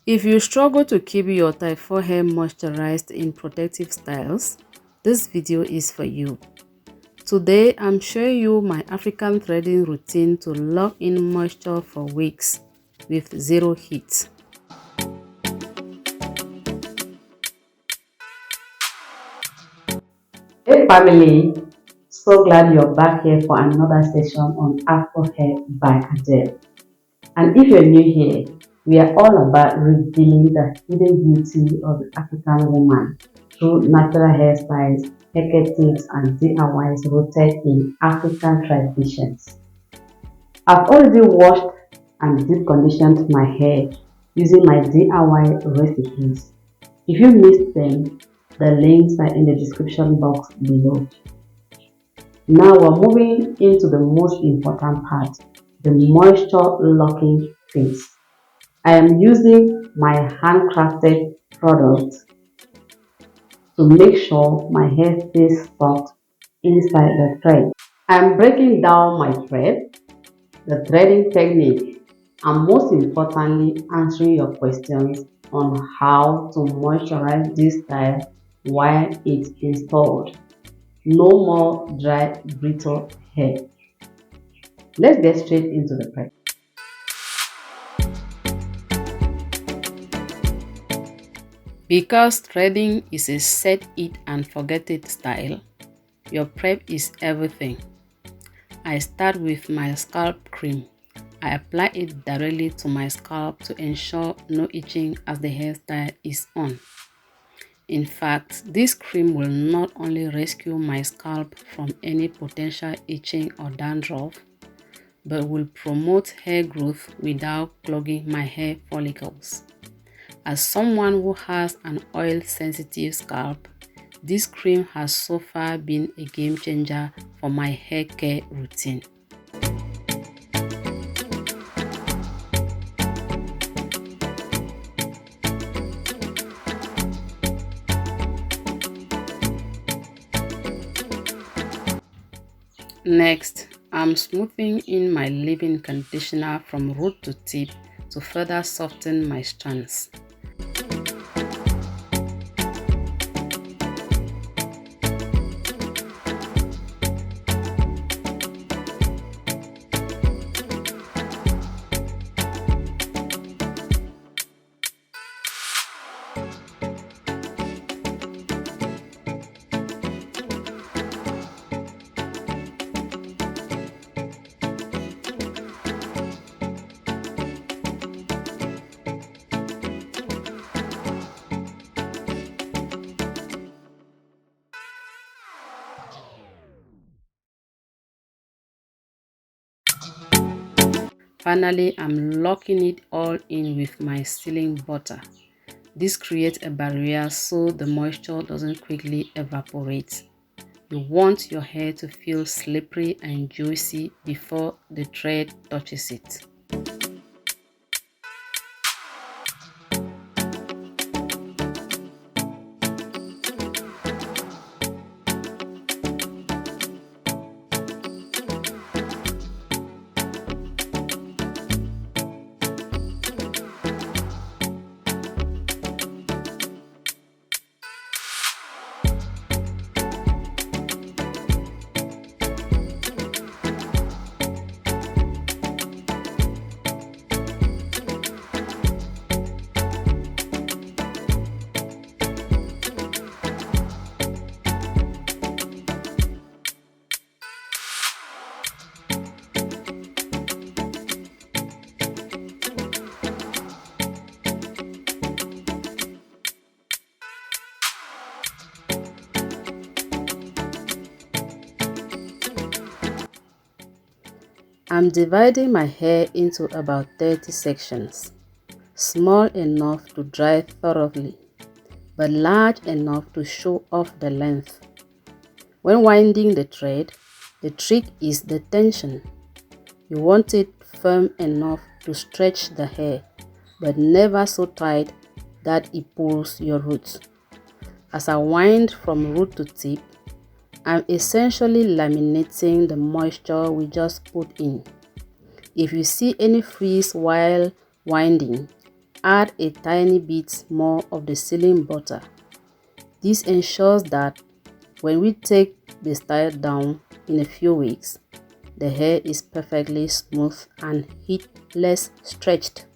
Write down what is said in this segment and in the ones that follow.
If you struggle to keep your type 4 hair moisturized in protective styles, this video is for you. Today, I'm showing you my African threading routine to lock in moisture for weeks with zero heat. Hey family, so glad you're back here for another session on Afro Hair by Adele. And if you're new here, we are all about revealing the hidden beauty of the African woman through natural hairstyles, hair tips, and DIYs rooted in African traditions. I've already washed and deep conditioned my hair using my DIY recipes. If you missed them, the links are in the description box below. Now we're moving into the most important part, the moisture locking phase. I am using my handcrafted product to make sure my hair stays soft inside the thread. I'm breaking down my thread, the threading technique, and most importantly, answering your questions on how to moisturize this style while it's installed. No more dry, brittle hair. Let's get straight into the prep. Because threading is a set it and forget it style, your prep is everything. I start with my scalp cream. I apply it directly to my scalp to ensure no itching as the hairstyle is on. In fact, this cream will not only rescue my scalp from any potential itching or dandruff, but will promote hair growth without clogging my hair follicles. As someone who has an oil-sensitive scalp, this cream has so far been a game changer for my hair care routine. Next, I'm smoothing in my leave-in conditioner from root to tip to further soften my strands. Finally, I'm locking it all in with my sealing butter. This creates a barrier so the moisture doesn't quickly evaporate. You want your hair to feel slippery and juicy before the thread touches it. I'm dividing my hair into about 30 sections, small enough to dry thoroughly, but large enough to show off the length. When winding the thread, the trick is the tension. You want it firm enough to stretch the hair, but never so tight that it pulls your roots. As I wind from root to tip, I'm essentially laminating the moisture we just put in. If you see any frizz while winding, add a tiny bit more of the sealing butter. This ensures that when we take the style down in a few weeks, the hair is perfectly smooth and heatless stretched.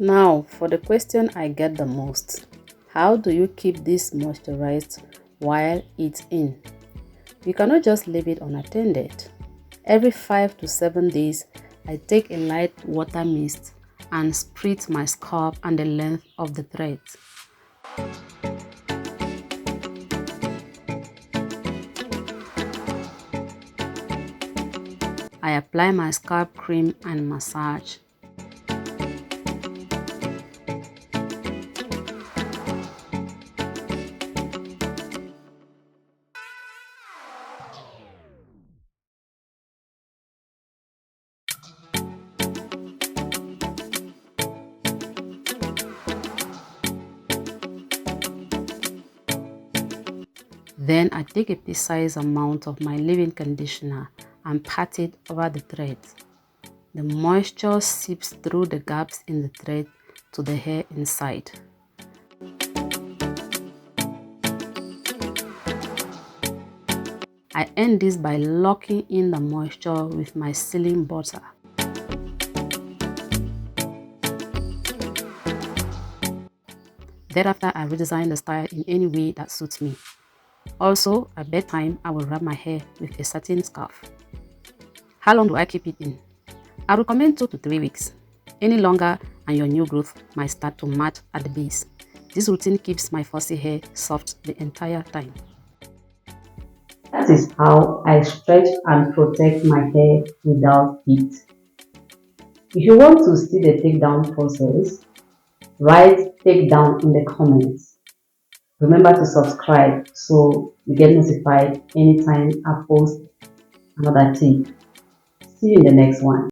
Now for the question I get the most. How do you keep this moisturized while it's in? You cannot just leave it unattended. Every 5 to 7 days, I take a light water mist and spritz my scalp and the length of the threads. I apply my scalp cream and massage. Then I take a precise amount of my leave-in conditioner and pat it over the threads. The moisture seeps through the gaps in the thread to the hair inside. I end this by locking in the moisture with my sealing butter. Thereafter, I redesign the style in any way that suits me. Also, at bedtime, I will wrap my hair with a satin scarf. How long do I keep it in? I recommend 2 to 3 weeks. Any longer and your new growth might start to mat at the base. This routine keeps my fussy hair soft the entire time. That is how I stretch and protect my hair without heat. If you want to see the takedown process, write takedown in the comments. Remember to subscribe so you get notified anytime I post another tip. See you in the next one.